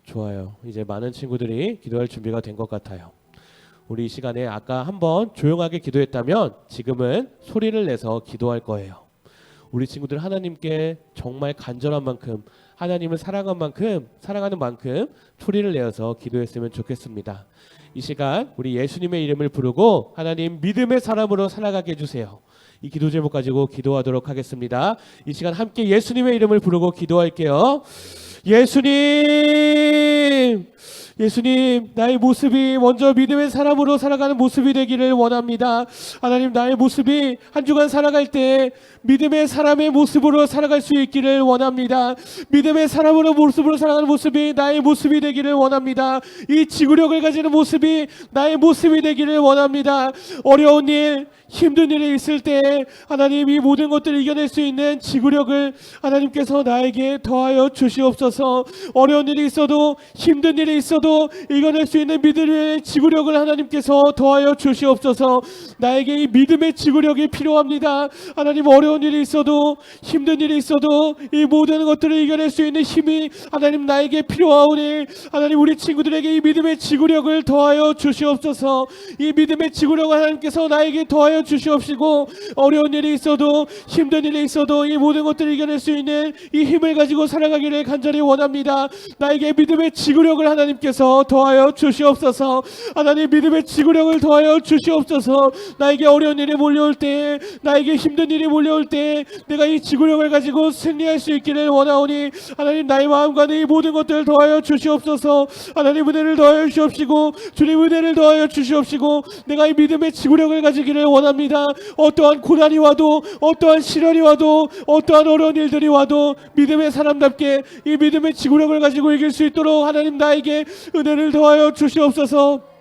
좋아요. 이제 많은 친구들이 기도할 준비가 된 것 같아요. 우리 이 시간에 아까 한번 조용하게 기도했다면 지금은 소리를 내서 기도할 거예요. 우리 친구들 하나님께 정말 간절한 만큼, 하나님을 사랑하는 만큼 소리를 내어서 기도했으면 좋겠습니다. 이 시간 우리 예수님의 이름을 부르고 하나님 믿음의 사람으로 살아가게 해주세요. 이 기도 제목 가지고 기도하도록 하겠습니다. 이 시간 함께 예수님의 이름을 부르고 기도할게요. 예수님, 나의 모습이 먼저 믿음의 사람으로 살아가는 모습이 되기를 원합니다. 하나님, 나의 모습이 한 주간 살아갈 때 믿음의 사람의 모습으로 살아갈 수 있기를 원합니다. 믿음의 모습으로 살아가는 모습이 나의 모습이 되기를 원합니다. 이 지구력을 가지는 모습이 나의 모습이 되기를 원합니다. 어려운 일, 힘든 일이 있을 때 하나님 이 모든 것들을 이겨낼 수 있는 지구력을 하나님께서 나에게 더하여 주시옵소서. 어려운 일이 있어도 힘든 일이 있어도 이겨낼 수 있는 믿음의 지구력을 하나님께서 더하여 주시옵소서. 나에게 이 믿음의 지구력이 필요합니다. 하나님 어려운 일이 있어도 힘든 일이 있어도 이 모든 것들을 이겨낼 수 있는 힘이 하나님 나에게 필요하오니 하나님 우리 친구들에게 이 믿음의 지구력을 더하여 주시옵소서. 이 믿음의 지구력을 하나님께서 나에게 더하여 주시옵시고 어려운 일이 있어도 힘든 일이 있어도 이 모든 것들을 이겨낼 수 있는 이 힘을 가지고 살아가기를 간절히 원합니다. 나에게 믿음의 지구력을 하나님께서 더하여 주시옵소서. 하나님 믿음의 지구력을 더하여 주시옵소서. 나에게 어려운 일이 몰려올 때 나에게 힘든 일이 몰려올 때 내가 이 지구력을 가지고 승리할 수 있기를 원하오니 하나님 나의 마음과 이 모든 것들을 더하여 주시옵소서. 하나님 은혜를 더하여 주시옵시고 주님 은혜를 더하여 주시옵시고 내가 이 믿음의 지구력을 가지기를 원합니다. 어떠한 고난이 와도 어떠한 시련이 와도 어떠한 어려운 일들이 와도 믿음의 사람답게 이 믿음의 지구력을 가지고 이길 수 있도록 하나님 나에게 은혜를 더하여 주시옵소서.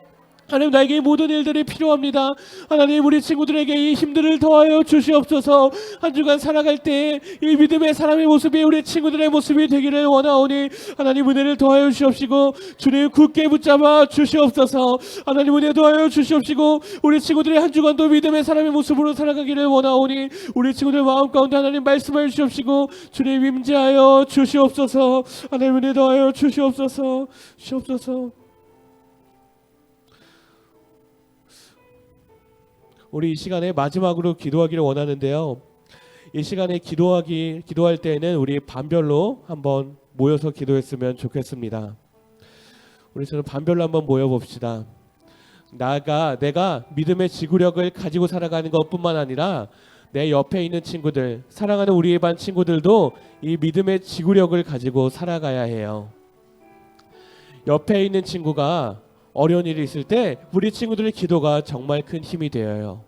하나님 나에게 이 모든 일들이 필요합니다. 하나님 우리 친구들에게 이 힘들을 더하여 주시옵소서. 한 주간 살아갈 때 이 믿음의 사람의 모습이 우리 친구들의 모습이 되기를 원하오니 하나님 은혜를 더하여 주시옵시고 주님 굳게 붙잡아 주시옵소서. 하나님 은혜 더하여 주시옵시고 우리 친구들의 한 주간도 믿음의 사람의 모습으로 살아가기를 원하오니 우리 친구들 마음 가운데 하나님 말씀하여 주시옵시고 주님 임재하여 주시옵소서. 하나님 은혜 더하여 주시옵소서. 우리 이 시간에 마지막으로 기도하기를 원하는데요. 이 시간에 기도할 때에는 우리 반별로 한번 모여서 기도했으면 좋겠습니다. 우리 저는 반별로 한번 모여봅시다. 내가 믿음의 지구력을 가지고 살아가는 것뿐만 아니라 내 옆에 있는 친구들, 사랑하는 우리의 반 친구들도 이 믿음의 지구력을 가지고 살아가야 해요. 옆에 있는 친구가 어려운 일이 있을 때 우리 친구들의 기도가 정말 큰 힘이 되어요.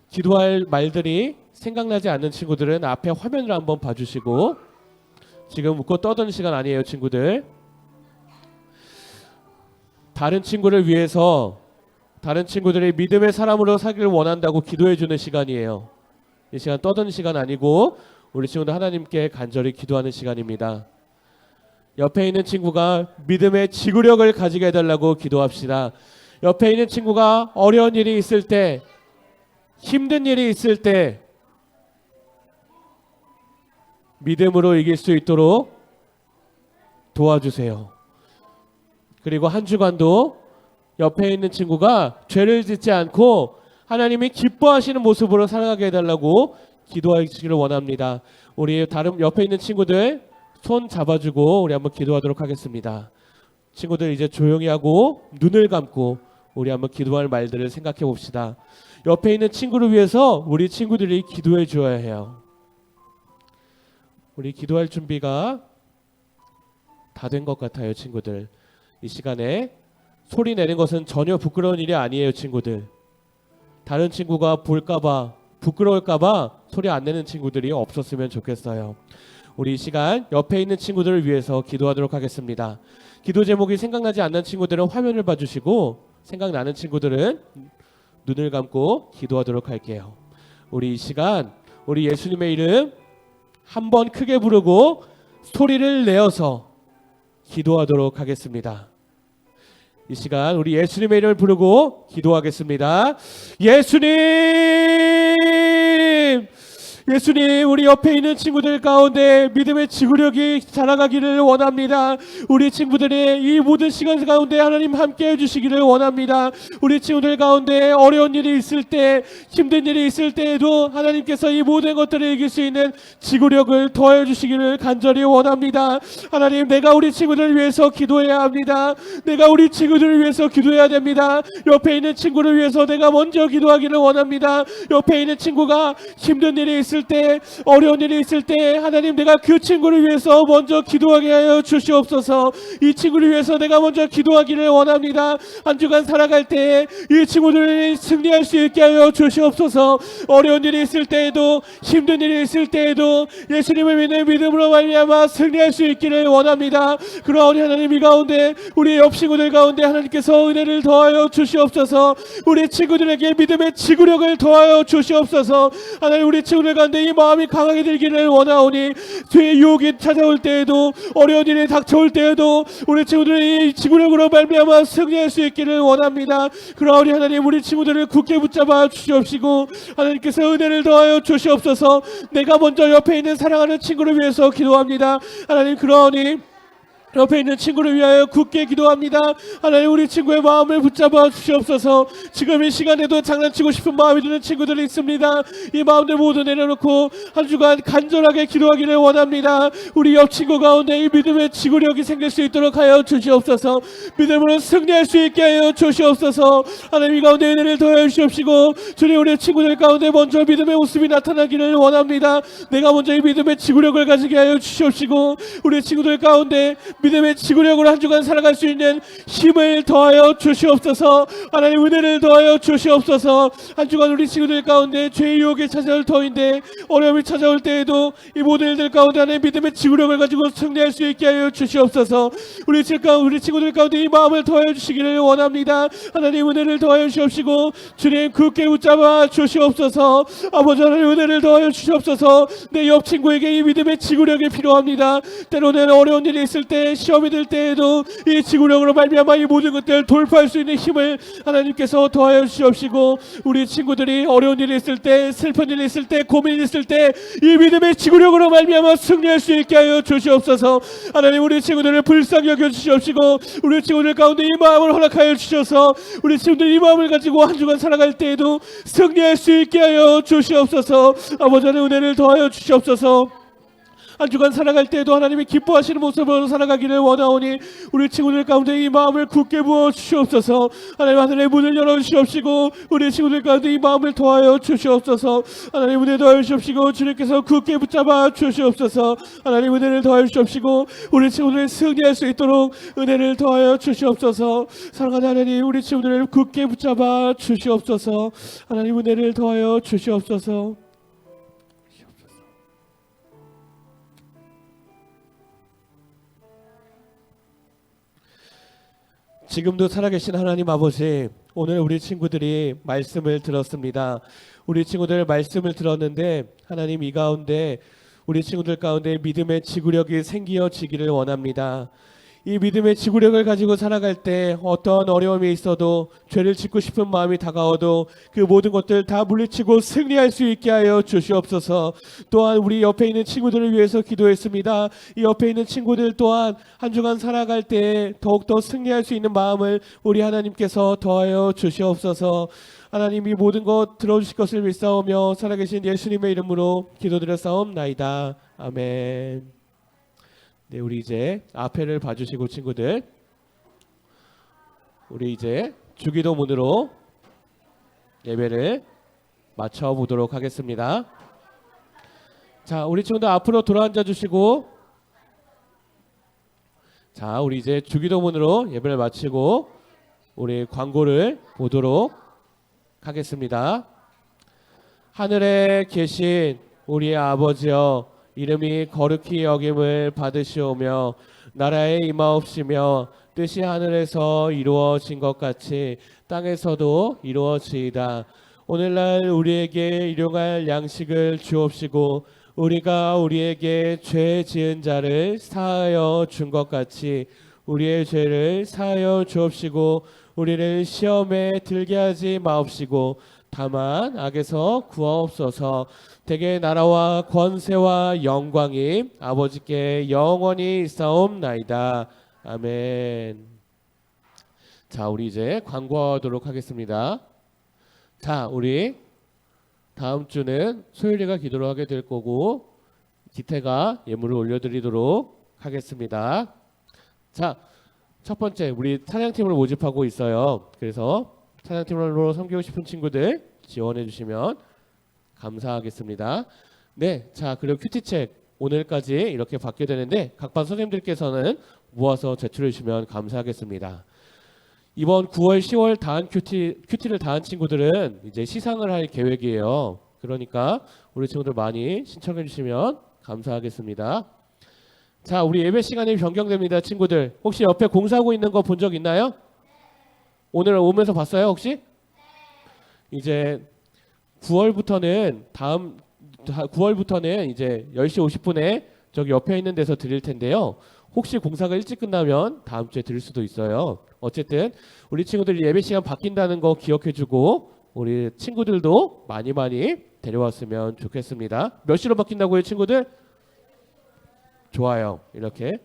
기도할 말들이 생각나지 않는 친구들은 앞에 화면을 한번 봐주시고, 지금 웃고 떠드는 시간 아니에요, 친구들. 다른 친구를 위해서 다른 친구들이 믿음의 사람으로 살기를 원한다고 기도해주는 시간이에요. 이 시간 떠드는 시간 아니고 우리 친구들 하나님께 간절히 기도하는 시간입니다. 옆에 있는 친구가 믿음의 지구력을 가지게 해달라고 기도합시다. 옆에 있는 친구가 어려운 일이 있을 때, 힘든 일이 있을 때 믿음으로 이길 수 있도록 도와주세요. 그리고 한 주간도 옆에 있는 친구가 죄를 짓지 않고 하나님이 기뻐하시는 모습으로 살아가게 해달라고 기도하시기를 원합니다. 우리 다른 옆에 있는 친구들 손 잡아주고 우리 한번 기도하도록 하겠습니다. 친구들 이제 조용히 하고 눈을 감고 우리 한번 기도할 말들을 생각해 봅시다. 옆에 있는 친구를 위해서 우리 친구들이 기도해 주어야 해요. 우리 기도할 준비가 다 된 것 같아요, 친구들. 이 시간에 소리 내는 것은 전혀 부끄러운 일이 아니에요, 친구들. 다른 친구가 볼까봐, 부끄러울까봐 소리 안 내는 친구들이 없었으면 좋겠어요. 우리 이 시간 옆에 있는 친구들을 위해서 기도하도록 하겠습니다. 기도 제목이 생각나지 않는 친구들은 화면을 봐주시고, 생각나는 친구들은 눈을 감고 기도하도록 할게요. 우리 이 시간 우리 예수님의 이름 한번 크게 부르고 소리를 내어서 기도하도록 하겠습니다. 이 시간 우리 예수님의 이름을 부르고 기도하겠습니다. 예수님, 우리 옆에 있는 친구들 가운데 믿음의 지구력이 자라가기를 원합니다. 우리 친구들의 이 모든 시간 가운데 하나님 함께 해주시기를 원합니다. 우리 친구들 가운데 어려운 일이 있을 때, 힘든 일이 있을 때에도 하나님께서 이 모든 것들을 이길 수 있는 지구력을 더해 주시기를 간절히 원합니다. 하나님, 내가 우리 친구들을 위해서 기도해야 합니다. 내가 우리 친구들을 위해서 기도해야 됩니다. 옆에 있는 친구를 위해서 내가 먼저 기도하기를 원합니다. 옆에 있는 친구가 힘든 일이 있을 있을 때, 어려운 일이 있을 때 하나님 내가 그 친구를 위해서 먼저 기도하게 하여 주시옵소서. 이 친구를 위해서 내가 먼저 기도하기를 원합니다. 한 주간 살아갈 때 이 친구들이 승리할 수 있게 하여 주시옵소서. 어려운 일이 있을 때에도, 힘든 일이 있을 때에도 예수님을 믿는 믿음으로 말미암아 승리할 수 있기를 원합니다. 그러하니 하나님, 이 가운데 우리 옆 친구들 가운데 하나님께서 은혜를 더하여 주시옵소서. 우리 친구들에게 믿음의 지구력을 더하여 주시옵소서. 하나님, 우리 친구들 가운데 이 마음이 강하게 들기를 원하오니 죄의 유혹이 찾아올 때에도, 어려운 일이 닥쳐올 때에도 우리 친구들이 이 지구력으로 말미암아 승리할 수 있기를 원합니다. 그러하니 하나님, 우리 친구들을 굳게 붙잡아 주시옵시고 하나님께서 은혜를 더하여 주시옵소서. 내가 먼저 옆에 있는 사랑하는 친구를 위해서 기도합니다. 하나님, 그러하니 옆에 있는 친구를 위하여 굳게 기도합니다. 하나님, 우리 친구의 마음을 붙잡아 주시옵소서. 지금 이 시간에도 장난치고 싶은 마음이 드는 친구들이 있습니다. 이 마음들 모두 내려놓고 한 주간 간절하게 기도하기를 원합니다. 우리 옆 친구 가운데 이 믿음의 지구력이 생길 수 있도록 하여 주시옵소서. 믿음으로 승리할 수 있게 하여 주시옵소서. 하나님, 이 가운데 은혜를 더하여 주시옵시고 주님, 우리 친구들 가운데 먼저 믿음의 모습이 나타나기를 원합니다. 내가 먼저 이 믿음의 지구력을 가지게 하여 주시옵시고 우리 친구들 가운데 믿음의 지구력으로 한 주간 살아갈 수 있는 힘을 더하여 주시옵소서. 하나님, 은혜를 더하여 주시옵소서. 한 주간 우리 친구들 가운데 죄의 유혹이 찾아올 터인데, 어려움이 찾아올 때에도 이 모든 일들 가운데 하나님 믿음의 지구력을 가지고 승리할 수 있게 하여 주시옵소서. 우리 친구들 가운데 이 마음을 더하여 주시기를 원합니다. 하나님, 은혜를 더하여 주시옵시고 주님, 굳게 붙잡아 주시옵소서. 아버지 하나님, 은혜를 더하여 주시옵소서. 내 옆 친구에게 이 믿음의 지구력이 필요합니다. 때로는 어려운 일이 있을 때, 시험이 들 때에도 이 지구력으로 말미암아 이 모든 것들을 돌파할 수 있는 힘을 하나님께서 더하여 주시옵시고 우리 친구들이 어려운 일이 있을 때, 슬픈 일이 있을 때, 고민이 있을 때 이 믿음의 지구력으로 말미암아 승리할 수 있게 하여 주시옵소서. 하나님, 우리 친구들을 불쌍히 여겨 주시옵시고 우리 친구들 가운데 이 마음을 허락하여 주셔서 우리 친구들 이 마음을 가지고 한 주간 살아갈 때에도 승리할 수 있게 하여 주시옵소서. 아버지 하나님, 은혜를 더하여 주시옵소서. 한 주간 살아갈 때에도 하나님이 기뻐하시는 모습으로 살아가기를 원하오니 우리 친구들 가운데 이 마음을 굳게 부어 주시옵소서. 하나님, 하늘의 문을 열어주시옵시고 우리 친구들 가운데 이 마음을 더하여 주시옵소서. 하나님, 은혜 더하여 주시옵시고 주님께서 굳게 붙잡아 주시옵소서. 하나님, 은혜를 더하여 주시옵시고 우리 친구들을 승리할 수 있도록 은혜를 더하여 주시옵소서. 사랑하는 하나님, 우리 친구들을 굳게 붙잡아 주시옵소서. 하나님, 은혜를 더하여 주시옵소서. 지금도 살아계신 하나님 아버지, 오늘 우리 친구들이 말씀을 들었습니다. 우리 친구들 말씀을 들었는데 하나님, 이 가운데 우리 친구들 가운데 믿음의 지구력이 생기어지기를 원합니다. 이 믿음의 지구력을 가지고 살아갈 때 어떠한 어려움이 있어도, 죄를 짓고 싶은 마음이 다가와도 그 모든 것들 다 물리치고 승리할 수 있게 하여 주시옵소서. 또한 우리 옆에 있는 친구들을 위해서 기도했습니다. 이 옆에 있는 친구들 또한 한 주간 살아갈 때 더욱더 승리할 수 있는 마음을 우리 하나님께서 더하여 주시옵소서. 하나님, 이 모든 것 들어주실 것을 믿사오며 살아계신 예수님의 이름으로 기도드렸사옵나이다. 아멘. 네, 우리 이제 앞에를 봐주시고 친구들, 우리 이제 주기도문으로 예배를 마쳐보도록 하겠습니다. 자, 우리 친구들 앞으로 돌아앉아 주시고, 자, 우리 이제 주기도문으로 예배를 마치고 우리 광고를 보도록 하겠습니다. 하늘에 계신 우리의 아버지여, 이름이 거룩히 여김을 받으시오며 나라에 임하옵시며 뜻이 하늘에서 이루어진 것 같이 땅에서도 이루어지이다. 오늘날 우리에게 일용할 양식을 주옵시고 우리가 우리에게 죄 지은 자를 사하여 준 것 같이 우리의 죄를 사하여 주옵시고 우리를 시험에 들게 하지 마옵시고 다만 악에서 구하옵소서. 대개 나라와 권세와 영광이 아버지께 영원히 있사옵나이다. 아멘. 자, 우리 이제 광고하도록 하겠습니다. 자, 우리 다음 주는 소율이가 기도를 하게 될 거고 기태가 예물을 올려드리도록 하겠습니다. 자, 첫 번째 우리 찬양팀을 모집하고 있어요. 그래서 찬양팀으로 섬기고 싶은 친구들 지원해 주시면 감사하겠습니다. 네, 자 그리고 큐티책 오늘까지 이렇게 받게 되는데 각 반 선생님들께서는 모아서 제출해 주시면 감사하겠습니다. 이번 9월, 10월 다한 큐티를 다한 친구들은 이제 시상을 할 계획이에요. 그러니까 우리 친구들 많이 신청해 주시면 감사하겠습니다. 자, 우리 예배 시간이 변경됩니다, 친구들. 혹시 옆에 공사하고 있는 거 본 적 있나요? 오늘 오면서 봤어요, 혹시? 이제 9월부터는 이제 10시 50분에 저기 옆에 있는 데서 드릴 텐데요. 혹시 공사가 일찍 끝나면 다음 주에 드릴 수도 있어요. 어쨌든 우리 친구들이 예배 시간 바뀐다는 거 기억해주고 우리 친구들도 많이 데려왔으면 좋겠습니다. 몇 시로 바뀐다고요, 친구들? 좋아요. 이렇게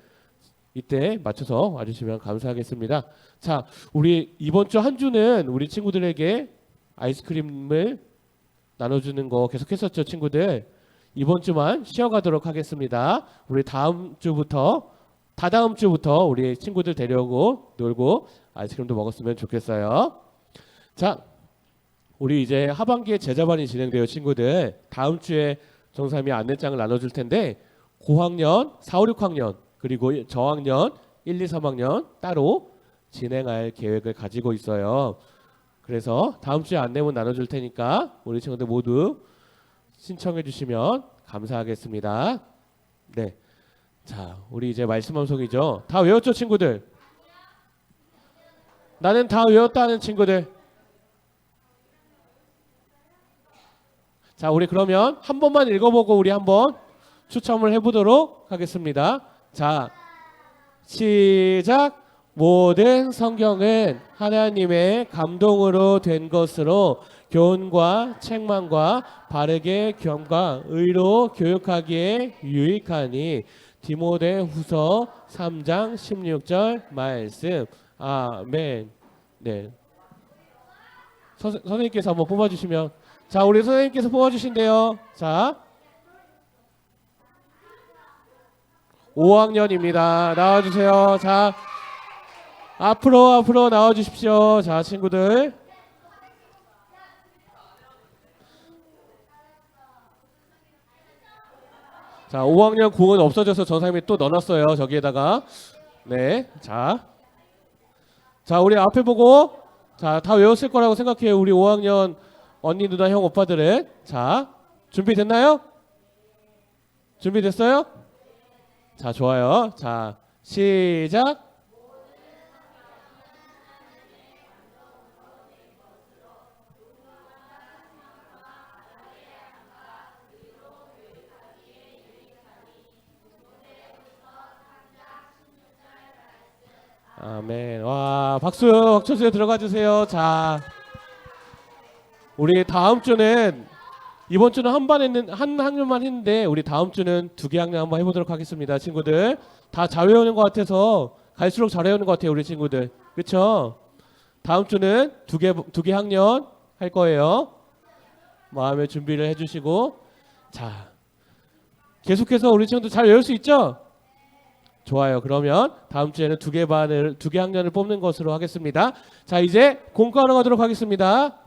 이때 맞춰서 와주시면 감사하겠습니다. 자, 우리 이번 주 한 주는 우리 친구들에게 아이스크림을 나눠주는 거 계속했었죠, 친구들. 이번 주만 쉬어가도록 하겠습니다. 우리 다다음 주부터 우리 친구들 데려오고 놀고 아이스크림도 먹었으면 좋겠어요. 자, 우리 이제 하반기에 제자반이 진행돼요, 친구들. 다음 주에 정사님이 안내장을 나눠줄 텐데 고학년, 4, 5, 6학년 그리고 저학년 1, 2, 3학년 따로 진행할 계획을 가지고 있어요. 그래서 다음 주에 안내문 나눠줄 테니까 우리 친구들 모두 신청해 주시면 감사하겠습니다. 네, 자 우리 이제 말씀 암송이죠. 다 외웠죠, 친구들? 나는 다 외웠다는 친구들. 자, 우리 그러면 한 번만 읽어보고 우리 한번 추첨을 해보도록 하겠습니다. 자, 시작. 모든 성경은 하나님의 감동으로 된 것으로 교훈과 책망과 바르게 겸과 의로 교육하기에 유익하니. 디모데후서 3장 16절 말씀. 아멘. 네. 선생님께서 한번 뽑아주시면. 자, 우리 선생님께서 뽑아주신대요. 자, 5학년입니다. 나와주세요. 자, 앞으로 나와주십시오. 자, 친구들. 자, 5학년 공은 없어져서 전사님이 또 넣어놨어요. 저기에다가. 네, 자, 우리 앞에 보고. 자, 다 외웠을 거라고 생각해요. 우리 5학년 언니, 누나, 형, 오빠들은. 자, 준비됐나요? 준비됐어요? 자, 좋아요. 자, 시작. 아멘. 와, 박수 쳐주세요. 들어가 주세요. 자, 우리 다음 주는 이번 주는 한 학년만 했는데 우리 다음 주는 2개 학년 한번 해보도록 하겠습니다, 친구들. 다 잘 외우는 것 같아서 갈수록 잘 외우는 것 같아요, 우리 친구들. 그렇죠? 다음 주는 2개 학년 할 거예요. 마음의 준비를 해주시고. 자, 계속해서 우리 친구들 잘 외울 수 있죠? 좋아요. 그러면 다음 주에는 2개 학년을 뽑는 것으로 하겠습니다. 자, 이제 공부하러 가도록 하겠습니다.